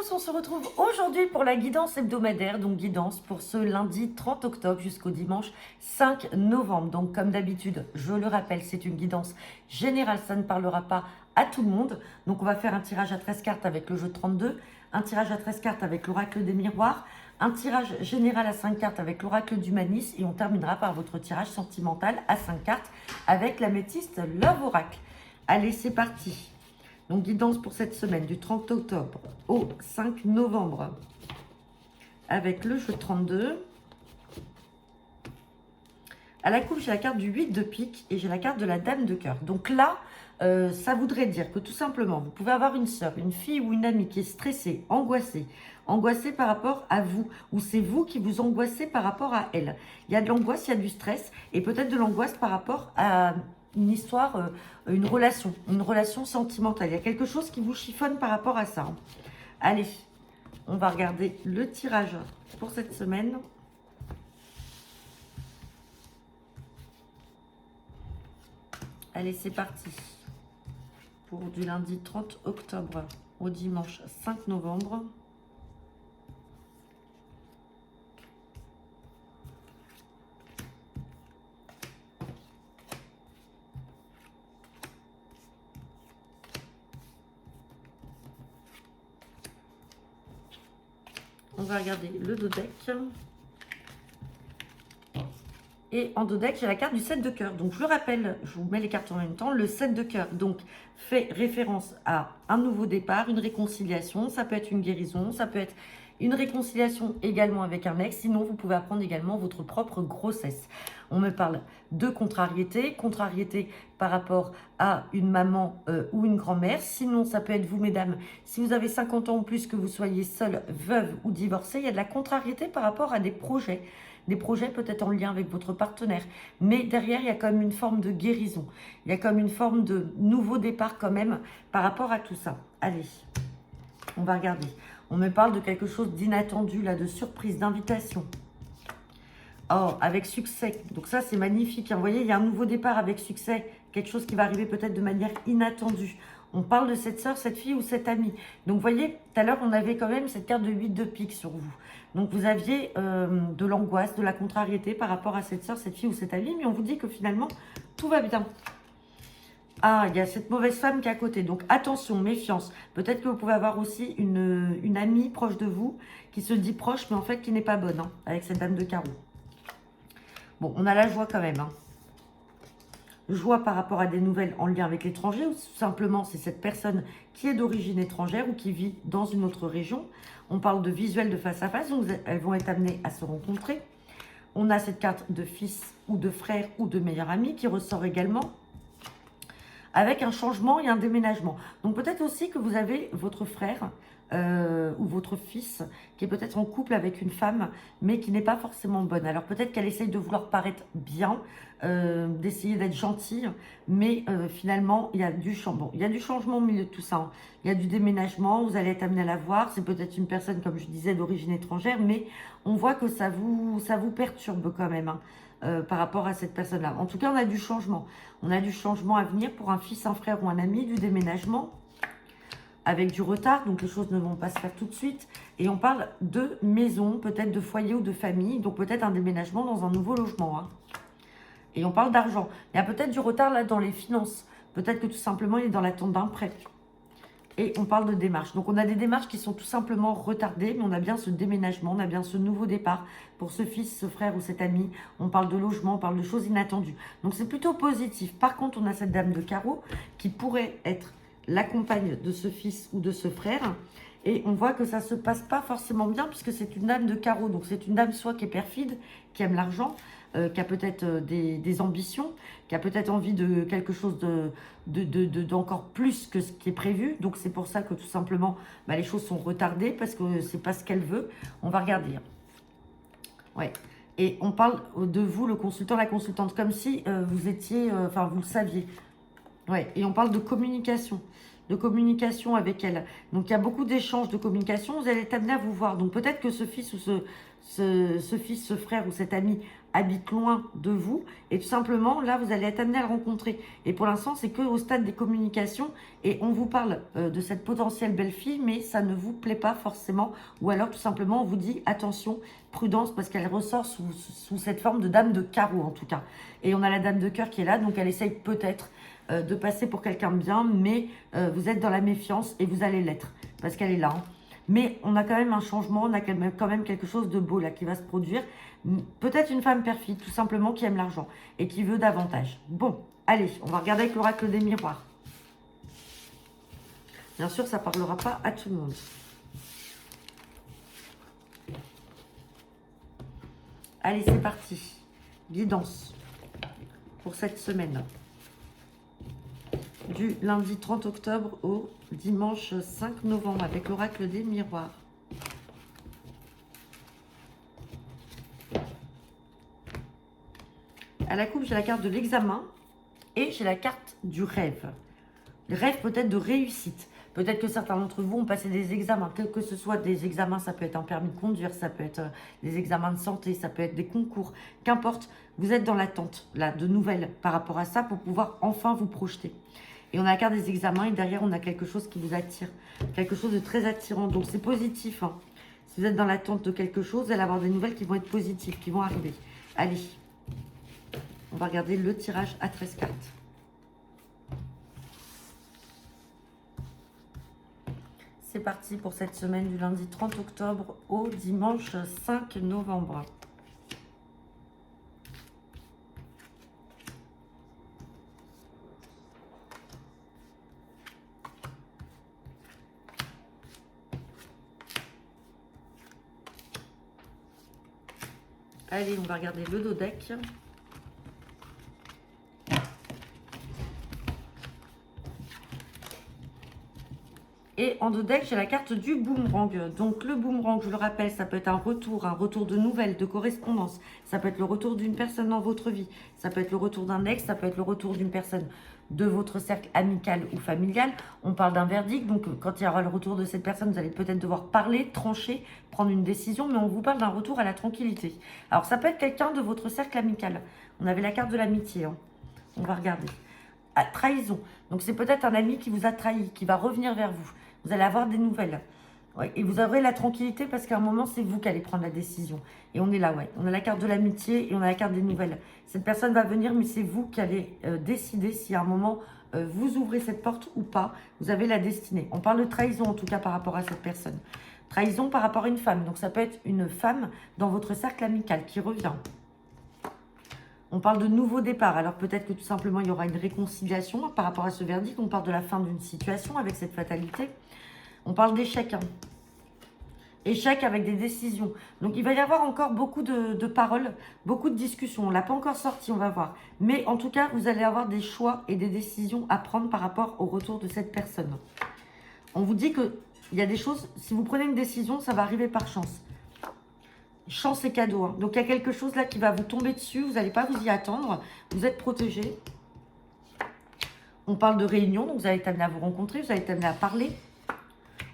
tous, on se retrouve aujourd'hui pour la guidance hebdomadaire, donc guidance pour ce lundi 30 octobre jusqu'au dimanche 5 novembre. Donc comme d'habitude, je le rappelle, c'est une guidance générale, ça ne parlera pas à tout le monde. Donc on va faire un tirage à 13 cartes avec le jeu de 32, un tirage à 13 cartes avec l'oracle des miroirs, un tirage général à 5 cartes avec l'oracle d'Humanis et on terminera par votre tirage sentimental à 5 cartes avec l'améthyste Love Oracle. Allez, c'est parti. Donc, guidance pour cette semaine du 30 octobre au 5 novembre avec le jeu 32. À la coupe, j'ai la carte du 8 de pique et j'ai la carte de la dame de cœur. Donc là, ça voudrait dire que tout simplement, vous pouvez avoir une soeur, une fille ou une amie qui est stressée, angoissée par rapport à vous, ou c'est vous qui vous angoissez par rapport à elle. Il y a de l'angoisse, il y a du stress et peut-être de l'angoisse par rapport à une histoire, une relation sentimentale. Il y a quelque chose qui vous chiffonne par rapport à ça. Hein. Allez, on va regarder le tirage pour cette semaine. Allez, c'est parti. Pour du lundi 30 octobre au dimanche 5 novembre. On va regarder le dos deck. Et en dos deck, j'ai la carte du 7 de cœur. Donc, je le rappelle, je vous mets les cartes en même temps. Le 7 de cœur, donc, fait référence à un nouveau départ, une réconciliation. Ça peut être une guérison, ça peut être une réconciliation également avec un ex. Sinon, vous pouvez apprendre également votre propre grossesse. On me parle de contrariété par rapport à une maman ou une grand-mère. Sinon, ça peut être vous, mesdames, si vous avez 50 ans ou plus, que vous soyez seule, veuve ou divorcée, il y a de la contrariété par rapport à des projets. Des projets peut-être en lien avec votre partenaire. Mais derrière, il y a quand même une forme de guérison. Il y a comme une forme de nouveau départ quand même par rapport à tout ça. Allez, on va regarder. On me parle de quelque chose d'inattendu, là, de surprise, d'invitation. Oh, avec succès. Donc ça, c'est magnifique. Vous voyez, il y a un nouveau départ avec succès. Quelque chose qui va arriver peut-être de manière inattendue. On parle de cette soeur, cette fille ou cette amie. Donc, vous voyez, tout à l'heure, on avait quand même cette carte de 8 de pique sur vous. Donc, vous aviez de l'angoisse, de la contrariété par rapport à cette soeur, cette fille ou cette amie. Mais on vous dit que finalement, tout va bien. Ah, il y a cette mauvaise femme qui est à côté. Donc, attention, méfiance. Peut-être que vous pouvez avoir aussi une amie proche de vous qui se dit proche, mais en fait, qui n'est pas bonne, hein, avec cette dame de carreau. Bon, on a la joie quand même. Hein. Joie par rapport à des nouvelles en lien avec l'étranger, ou tout simplement c'est cette personne qui est d'origine étrangère ou qui vit dans une autre région. On parle de visuel de face à face, donc elles vont être amenées à se rencontrer. On a cette carte de fils ou de frère ou de meilleur ami qui ressort également avec un changement et un déménagement. Donc peut-être aussi que vous avez votre frère ou votre fils qui est peut-être en couple avec une femme, mais qui n'est pas forcément bonne. Alors peut-être qu'elle essaye de vouloir paraître bien, d'essayer d'être gentille, mais finalement, il y a du changement. Il y a du changement au milieu de tout ça. Hein. Il y a du déménagement, vous allez être amené à la voir. C'est peut-être une personne, comme je disais, d'origine étrangère, mais on voit que ça vous perturbe quand même. Hein. Par rapport à cette personne-là. En tout cas, on a du changement. On a du changement à venir pour un fils, un frère ou un ami, du déménagement avec du retard. Donc, les choses ne vont pas se faire tout de suite. Et on parle de maison, peut-être de foyer ou de famille. Donc, peut-être un déménagement dans un nouveau logement. Hein. Et on parle d'argent. Il y a peut-être du retard là dans les finances. Peut-être que tout simplement, il est dans l'attente d'un prêt. Et on parle de démarches. Donc, on a des démarches qui sont tout simplement retardées, mais on a bien ce déménagement, on a bien ce nouveau départ pour ce fils, ce frère ou cet ami. On parle de logement, on parle de choses inattendues. Donc, c'est plutôt positif. Par contre, on a cette dame de carreau qui pourrait être la compagne de ce fils ou de ce frère. Et on voit que ça ne se passe pas forcément bien puisque c'est une dame de carreau. Donc, c'est une dame soit qui est perfide, qui aime l'argent, qui a peut-être des ambitions, qui a peut-être envie de quelque chose d'encore plus que ce qui est prévu. Donc, c'est pour ça que tout simplement, les choses sont retardées parce que c'est pas ce qu'elle veut. On va regarder. Ouais. Et on parle de vous, le consultant, la consultante, comme si vous étiez, vous le saviez. Ouais. Et on parle de communication avec elle. Donc, il y a beaucoup d'échanges de communication. Vous allez être amené à vous voir. Donc, peut-être que ce fils ou ce fils, ce frère ou cet ami habite loin de vous. Et tout simplement, là, vous allez être amené à le rencontrer. Et pour l'instant, c'est que au stade des communications. Et on vous parle de cette potentielle belle-fille, mais ça ne vous plaît pas forcément. Ou alors, tout simplement, on vous dit, attention, prudence, parce qu'elle ressort sous cette forme de dame de carreau, en tout cas. Et on a la dame de cœur qui est là, donc elle essaye peut-être de passer pour quelqu'un de bien, mais vous êtes dans la méfiance et vous allez l'être, parce qu'elle est là. Hein. Mais on a quand même un changement, on a quand même quelque chose de beau là qui va se produire. Peut-être une femme perfide, tout simplement, qui aime l'argent et qui veut davantage. Bon, allez, on va regarder avec l'oracle des miroirs. Bien sûr, ça ne parlera pas à tout le monde. Allez, c'est parti. Guidance pour cette semaine. Du lundi 30 octobre au dimanche 5 novembre avec l'oracle des miroirs. À la coupe, j'ai la carte de l'examen et j'ai la carte du rêve. Le rêve peut-être de réussite. Peut-être que certains d'entre vous ont passé des examens, quels que ce soit des examens, ça peut être un permis de conduire, ça peut être des examens de santé, ça peut être des concours, qu'importe. Vous êtes dans l'attente là de nouvelles par rapport à ça pour pouvoir enfin vous projeter. Et on a la carte des examens et derrière, on a quelque chose qui vous attire. Quelque chose de très attirant. Donc, c'est positif. Hein. Si vous êtes dans l'attente de quelque chose, vous allez avoir des nouvelles qui vont être positives, qui vont arriver. Allez. On va regarder le tirage à 13 cartes. C'est parti pour cette semaine du lundi 30 octobre au dimanche 5 novembre. Allez, on va regarder le dos deck. Et en dos deck, j'ai la carte du boomerang. Donc le boomerang, je le rappelle, ça peut être un retour de nouvelles, de correspondance. Ça peut être le retour d'une personne dans votre vie. Ça peut être le retour d'un ex, ça peut être le retour d'une personne de votre cercle amical ou familial. On parle d'un verdict, donc quand il y aura le retour de cette personne, vous allez peut-être devoir parler, trancher, prendre une décision, mais on vous parle d'un retour à la tranquillité. Alors ça peut être quelqu'un de votre cercle amical. On avait la carte de l'amitié, hein. On va regarder. Ah, trahison. Donc c'est peut-être un ami qui vous a trahi, qui va revenir vers vous. Vous allez avoir des nouvelles. Ouais, et vous aurez la tranquillité parce qu'à un moment, c'est vous qui allez prendre la décision. Et on est là, ouais. On a la carte de l'amitié et on a la carte des nouvelles. Cette personne va venir, mais c'est vous qui allez décider si à un moment, vous ouvrez cette porte ou pas. Vous avez la destinée. On parle de trahison, en tout cas, par rapport à cette personne. Trahison par rapport à une femme. Donc, ça peut être une femme dans votre cercle amical qui revient. On parle de nouveau départ. Alors, peut-être que tout simplement, il y aura une réconciliation par rapport à ce verdict. On parle de la fin d'une situation avec cette fatalité. On parle d'échec. Hein. Échec avec des décisions. Donc, il va y avoir encore beaucoup de paroles, beaucoup de discussions. On ne l'a pas encore sorti, on va voir. Mais en tout cas, vous allez avoir des choix et des décisions à prendre par rapport au retour de cette personne. On vous dit qu'il y a des choses, si vous prenez une décision, ça va arriver par chance. Chance et cadeau. Hein. Donc, il y a quelque chose là qui va vous tomber dessus. Vous n'allez pas vous y attendre. Vous êtes protégé. On parle de réunion. Donc, vous allez être amené à vous rencontrer. Vous allez être amené à parler.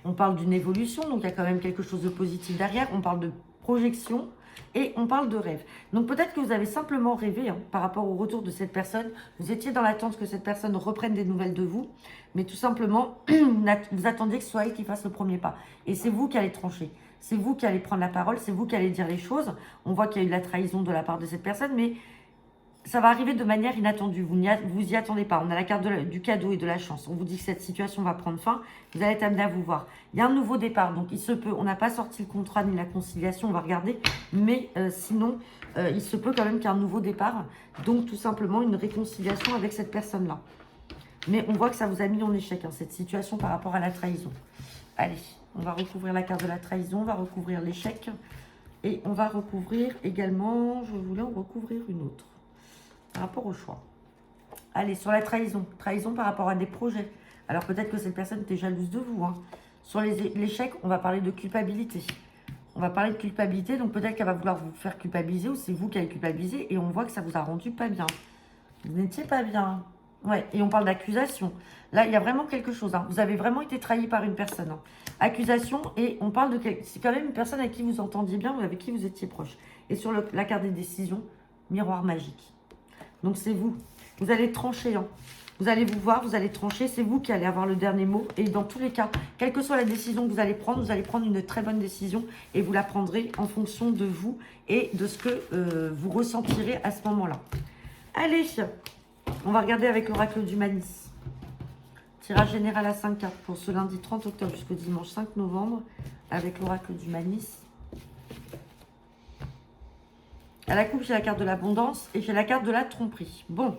On parle d'une évolution, donc il y a quand même quelque chose de positif derrière. On parle de projection et on parle de rêve. Donc peut-être que vous avez simplement rêvé hein, par rapport au retour de cette personne. Vous étiez dans l'attente que cette personne reprenne des nouvelles de vous. Mais tout simplement, vous attendiez que ce soit elle qui fasse le premier pas. Et c'est vous qui allez trancher. C'est vous qui allez prendre la parole. C'est vous qui allez dire les choses. On voit qu'il y a eu de la trahison de la part de cette personne, mais ça va arriver de manière inattendue. Vous y attendez pas. On a la carte du cadeau et de la chance. On vous dit que cette situation va prendre fin. Vous allez être amené à vous voir. Il y a un nouveau départ. Donc, il se peut. On n'a pas sorti le contrat ni la conciliation. On va regarder. Mais sinon, il se peut quand même qu'il y ait un nouveau départ. Donc, tout simplement, une réconciliation avec cette personne-là. Mais on voit que ça vous a mis en échec, hein, cette situation par rapport à la trahison. Allez, on va recouvrir la carte de la trahison. On va recouvrir l'échec. Et on va recouvrir également... Je voulais en recouvrir une autre. Par rapport au choix. Allez, sur la trahison. Trahison par rapport à des projets. Alors peut-être que cette personne était jalouse de vous. Hein. Sur l'échec, on va parler de culpabilité. On va parler de culpabilité. Donc peut-être qu'elle va vouloir vous faire culpabiliser ou c'est vous qui allez culpabiliser. Et on voit que ça vous a rendu pas bien. Vous n'étiez pas bien. Ouais, et on parle d'accusation. Là, il y a vraiment quelque chose. Hein. Vous avez vraiment été trahi par une personne. Hein. Accusation et on parle de... C'est quand même une personne avec qui vous entendiez bien ou avec qui vous étiez proche. Et sur la carte des décisions, miroir magique. Donc c'est vous. Vous allez trancher. Hein. Vous allez vous voir, vous allez trancher. C'est vous qui allez avoir le dernier mot. Et dans tous les cas, quelle que soit la décision que vous allez prendre une très bonne décision. Et vous la prendrez en fonction de vous et de ce que vous ressentirez à ce moment-là. Allez, on va regarder avec l'oracle du Manis. Tirage général à 5 cartes pour ce lundi 30 octobre jusqu'au dimanche 5 novembre avec l'oracle du Manis. À la coupe, j'ai la carte de l'abondance et j'ai la carte de la tromperie. Bon,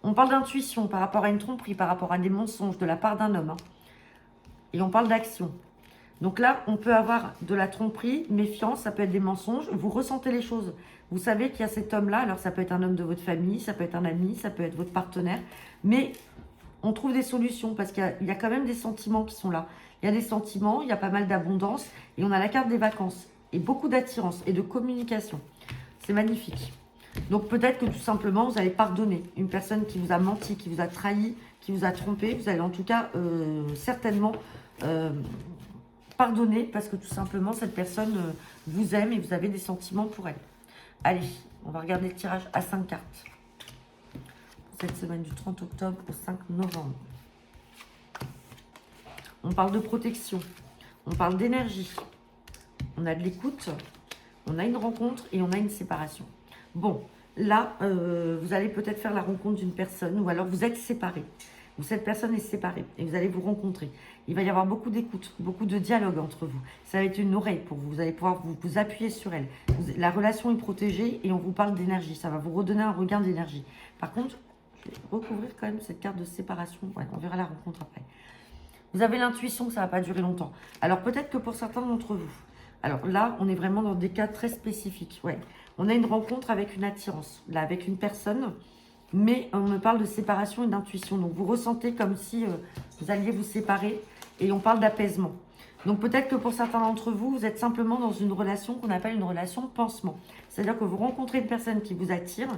on parle d'intuition par rapport à une tromperie, par rapport à des mensonges de la part d'un homme. Hein. Et on parle d'action. Donc là, on peut avoir de la tromperie, méfiance, ça peut être des mensonges. Vous ressentez les choses. Vous savez qu'il y a cet homme-là. Alors, ça peut être un homme de votre famille, ça peut être un ami, ça peut être votre partenaire. Mais on trouve des solutions parce qu'il y a quand même des sentiments qui sont là. Il y a des sentiments, il y a pas mal d'abondance. Et on a la carte des vacances. Et beaucoup d'attirance et de communication. C'est magnifique. Donc, peut-être que tout simplement, vous allez pardonner une personne qui vous a menti, qui vous a trahi, qui vous a trompé. Vous allez en tout cas certainement... pardonnez parce que tout simplement cette personne vous aime et vous avez des sentiments pour elle. Allez, on va regarder le tirage à 5 cartes. Cette semaine du 30 octobre au 5 novembre. On parle de protection, on parle d'énergie, on a de l'écoute, on a une rencontre et on a une séparation. Bon, là, vous allez peut-être faire la rencontre d'une personne ou alors vous êtes séparés. Cette personne est séparée et vous allez vous rencontrer. Il va y avoir beaucoup d'écoute, beaucoup de dialogue entre vous. Ça va être une oreille pour vous. Vous allez pouvoir vous appuyer sur elle. La relation est protégée et on vous parle d'énergie. Ça va vous redonner un regain d'énergie. Par contre, je vais recouvrir quand même cette carte de séparation. Ouais, on verra la rencontre après. Vous avez l'intuition que ça ne va pas durer longtemps. Alors peut-être que pour certains d'entre vous, alors là, on est vraiment dans des cas très spécifiques. Ouais. On a une rencontre avec une attirance, là, avec une personne... Mais on me parle de séparation et d'intuition. Donc, vous ressentez comme si vous alliez vous séparer. Et on parle d'apaisement. Donc, peut-être que pour certains d'entre vous, vous êtes simplement dans une relation qu'on appelle une relation pansement. C'est-à-dire que vous rencontrez une personne qui vous attire.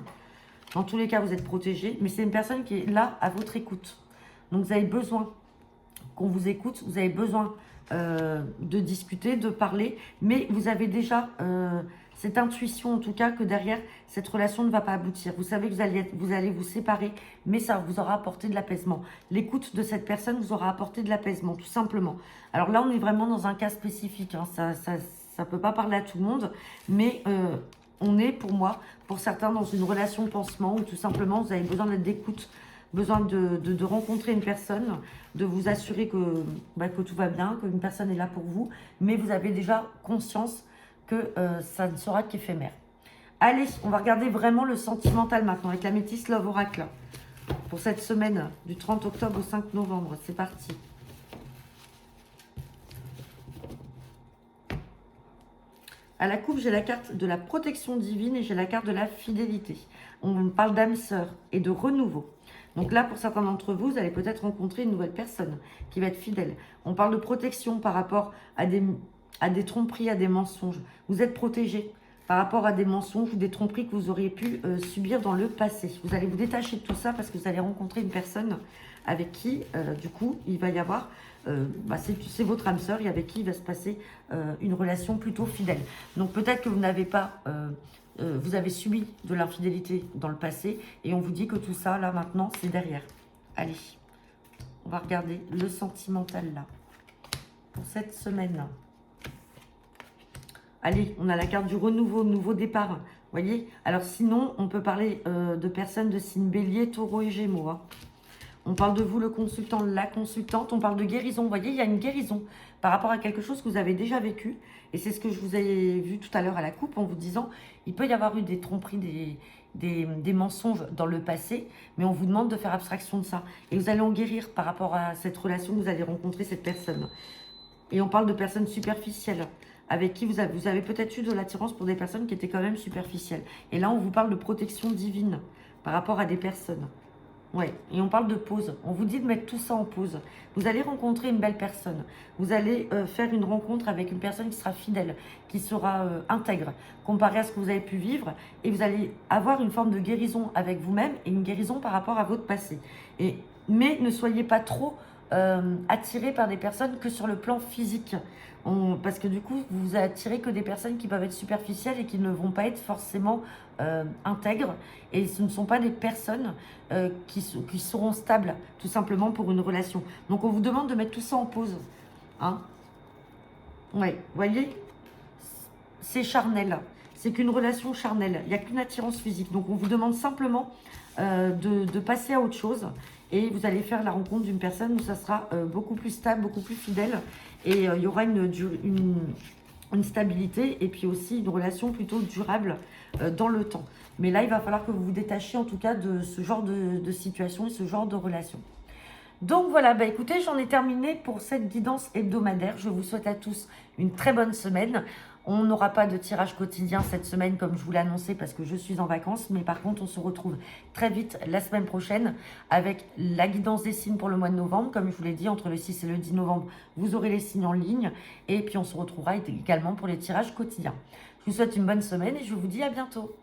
Dans tous les cas, vous êtes protégé. Mais c'est une personne qui est là à votre écoute. Donc, vous avez besoin qu'on vous écoute. Vous avez besoin de discuter, de parler. Mais vous avez déjà... cette intuition, en tout cas, que derrière, cette relation ne va pas aboutir. Vous savez que vous allez vous séparer, mais ça vous aura apporté de l'apaisement. L'écoute de cette personne vous aura apporté de l'apaisement, tout simplement. Alors là, on est vraiment dans un cas spécifique. Hein. Ça peut pas parler à tout le monde, mais on est, pour moi, pour certains, dans une relation de pansement où tout simplement, vous avez besoin d'écoute, besoin de rencontrer une personne, de vous assurer que tout va bien, qu'une personne est là pour vous, mais vous avez déjà conscience que ça ne sera qu'éphémère. Allez, on va regarder vraiment le sentimental maintenant avec la Métis Love Oracle pour cette semaine du 30 octobre au 5 novembre. C'est parti. À la coupe, j'ai la carte de la protection divine et j'ai la carte de la fidélité. On parle d'âme sœur et de renouveau. Donc là, pour certains d'entre vous, vous allez peut-être rencontrer une nouvelle personne qui va être fidèle. On parle de protection par rapport à des tromperies, à des mensonges. Vous êtes protégé par rapport à des mensonges ou des tromperies que vous auriez pu subir dans le passé. Vous allez vous détacher de tout ça parce que vous allez rencontrer une personne avec qui, du coup, il va y avoir... c'est votre âme sœur et avec qui il va se passer une relation plutôt fidèle. Donc peut-être que vous n'avez pas... vous avez subi de l'infidélité dans le passé et on vous dit que tout ça, là, maintenant, c'est derrière. Allez, on va regarder le sentimental, là, pour cette semaine. Allez, on a la carte du renouveau, nouveau départ. Vous voyez? Alors sinon, on peut parler de personnes de signe bélier, taureau et gémeaux. Hein. On parle de vous, le consultant, la consultante. On parle de guérison. Vous voyez, il y a une guérison par rapport à quelque chose que vous avez déjà vécu. Et c'est ce que je vous ai vu tout à l'heure à la coupe en vous disant, il peut y avoir eu des tromperies, des mensonges dans le passé, mais on vous demande de faire abstraction de ça. Et vous allez en guérir par rapport à cette relation que vous allez rencontrer cette personne. Et on parle de personnes superficielles, avec qui vous avez peut-être eu de l'attirance pour des personnes qui étaient quand même superficielles. Et là, on vous parle de protection divine par rapport à des personnes. Ouais, et on parle de pause. On vous dit de mettre tout ça en pause. Vous allez rencontrer une belle personne. Vous allez faire une rencontre avec une personne qui sera fidèle, qui sera intègre, comparé à ce que vous avez pu vivre. Et vous allez avoir une forme de guérison avec vous-même et une guérison par rapport à votre passé. Mais ne soyez pas trop attiré par des personnes que sur le plan physique. Parce que du coup, vous attirez que des personnes qui peuvent être superficielles et qui ne vont pas être forcément intègres. Et ce ne sont pas des personnes qui seront stables, tout simplement pour une relation. Donc on vous demande de mettre tout ça en pause. Hein? Ouais, vous voyez, c'est charnel. C'est qu'une relation charnelle. Il n'y a qu'une attirance physique. Donc on vous demande simplement de passer à autre chose. Et vous allez faire la rencontre d'une personne où ça sera beaucoup plus stable, beaucoup plus fidèle. Et il y aura une stabilité et puis aussi une relation plutôt durable dans le temps. Mais là, il va falloir que vous vous détachiez en tout cas de ce genre de situation et ce genre de relation. Donc voilà, bah écoutez, j'en ai terminé pour cette guidance hebdomadaire. Je vous souhaite à tous une très bonne semaine. On n'aura pas de tirage quotidien cette semaine comme je vous l'ai annoncé parce que je suis en vacances. Mais par contre, on se retrouve très vite la semaine prochaine avec la guidance des signes pour le mois de novembre. Comme je vous l'ai dit, entre le 6 et le 10 novembre, vous aurez les signes en ligne. Et puis on se retrouvera également pour les tirages quotidiens. Je vous souhaite une bonne semaine et je vous dis à bientôt.